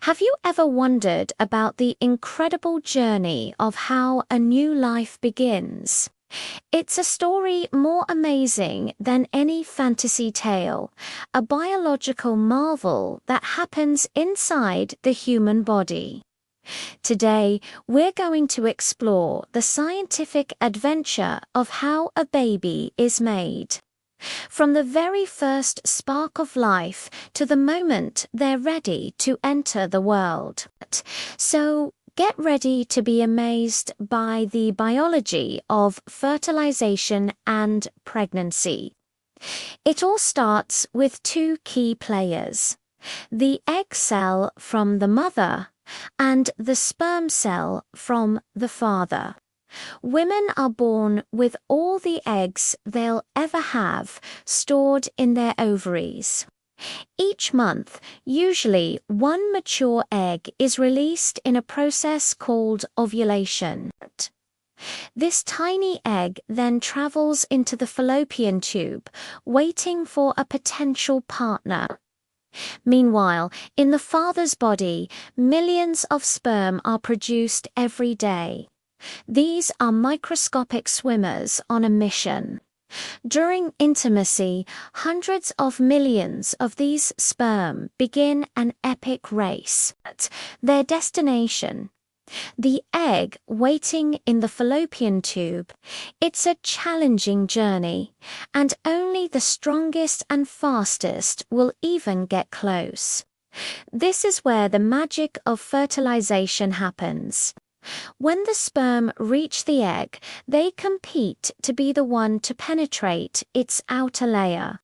Have you ever wondered about the incredible journey of how a new life begins? It's a story more amazing than any fantasy tale, a biological marvel that happens inside the human body. Today, we're going to explore the scientific adventure of how a baby is made. From the very first spark of life to the moment they're ready to enter the world. So, get ready to be amazed by the biology of fertilization and pregnancy. It all starts with two key players: the egg cell from the mother and the sperm cell from the father. Women are born with all the eggs they'll ever have stored in their ovaries. Each month, usually one mature egg is released in a process called ovulation. This tiny egg then travels into the fallopian tube, waiting for a potential partner. Meanwhile, in the father's body, millions of sperm are produced every day. These are microscopic swimmers on a mission. During intimacy, hundreds of millions of these sperm begin an epic race. Their destination, the egg waiting in the fallopian tube. It's a challenging journey, and only the strongest and fastest will even get close. This is where the magic of fertilization happens. When the sperm reach the egg, they compete to be the one to penetrate its outer layer.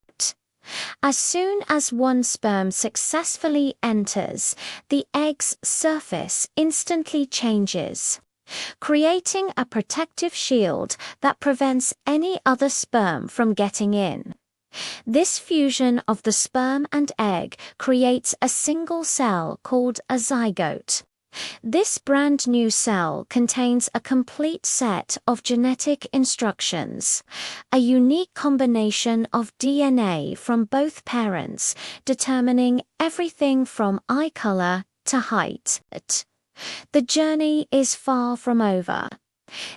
As soon as one sperm successfully enters, the egg's surface instantly changes, creating a protective shield that prevents any other sperm from getting in. This fusion of the sperm and egg creates a single cell called a zygote. This brand new cell contains a complete set of genetic instructions, a unique combination of DNA from both parents, determining everything from eye color to height. The journey is far from over.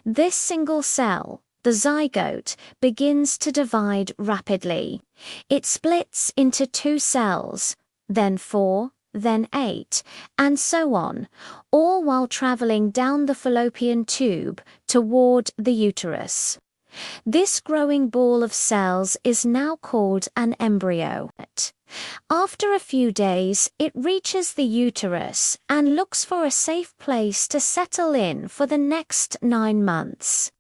This single cell, the zygote, begins to divide rapidly. It splits into 2 cells, then 4, then 8, and so on, all while traveling down the fallopian tube toward the uterus. This growing ball of cells is now called an embryo. After a few days, it reaches the uterus and looks for a safe place to settle in for the next 9 months.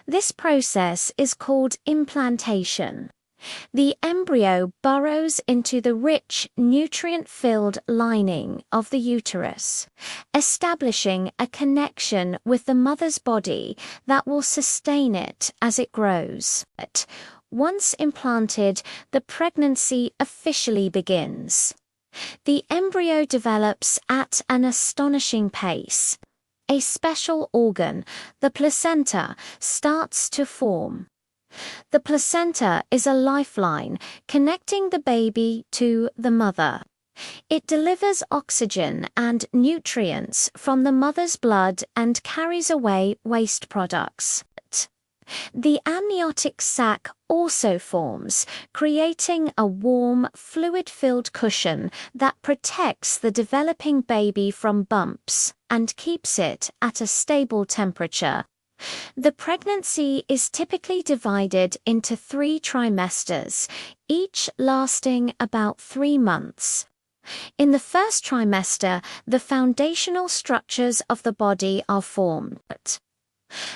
This process is called implantation. The embryo burrows into the rich, nutrient-filled lining of the uterus, establishing a connection with the mother's body that will sustain it as it grows. Once implanted, the pregnancy officially begins. The embryo develops at an astonishing pace. A special organ, the placenta, starts to form. The placenta is a lifeline connecting the baby to the mother. It delivers oxygen and nutrients from the mother's blood and carries away waste products. The amniotic sac also forms, creating a warm, fluid-filled cushion that protects the developing baby from bumps and keeps it at a stable temperature. The pregnancy is typically divided into 3 trimesters, each lasting about 3 months. In the first trimester, the foundational structures of the body are formed.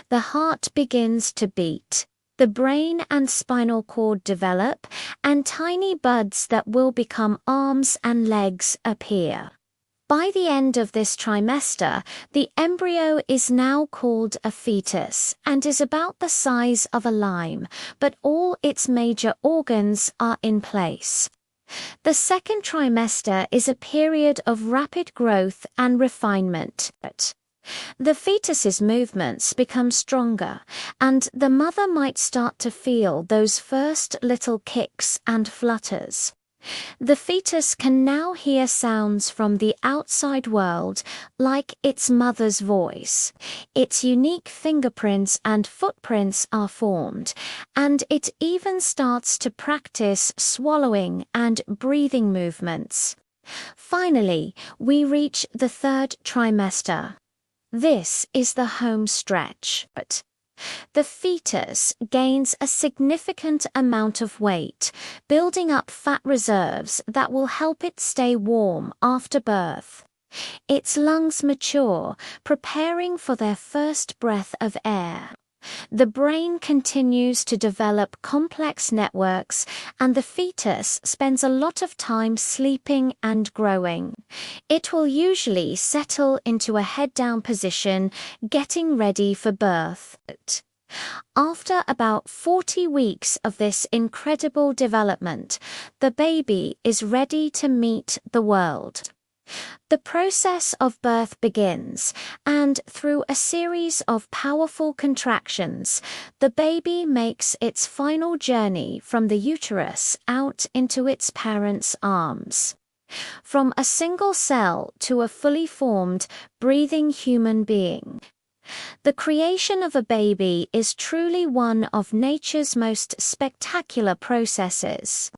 The heart begins to beat, the brain and spinal cord develop, and tiny buds that will become arms and legs appear. By the end of this trimester, the embryo is now called a fetus and is about the size of a lime, but all its major organs are in place. The second trimester is a period of rapid growth and refinement. The fetus's movements become stronger, and the mother might start to feel those first little kicks and flutters. The fetus can now hear sounds from the outside world, like its mother's voice. Its unique fingerprints and footprints are formed, and it even starts to practice swallowing and breathing movements. Finally, we reach the third trimester. This is the home stretch. The fetus gains a significant amount of weight, building up fat reserves that will help it stay warm after birth. Its lungs mature, preparing for their first breath of air. The brain continues to develop complex networks, and the fetus spends a lot of time sleeping and growing. It will usually settle into a head-down position, getting ready for birth. After about 40 weeks of this incredible development, the baby is ready to meet the world. The process of birth begins, and through a series of powerful contractions, the baby makes its final journey from the uterus out into its parents' arms. From a single cell to a fully formed, breathing human being. The creation of a baby is truly one of nature's most spectacular processes.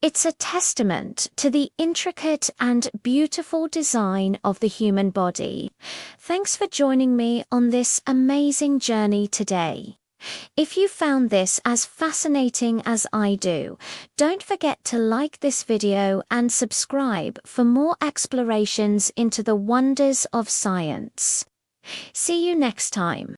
It's a testament to the intricate and beautiful design of the human body. Thanks for joining me on this amazing journey today. If you found this as fascinating as I do, don't forget to like this video and subscribe for more explorations into the wonders of science. See you next time.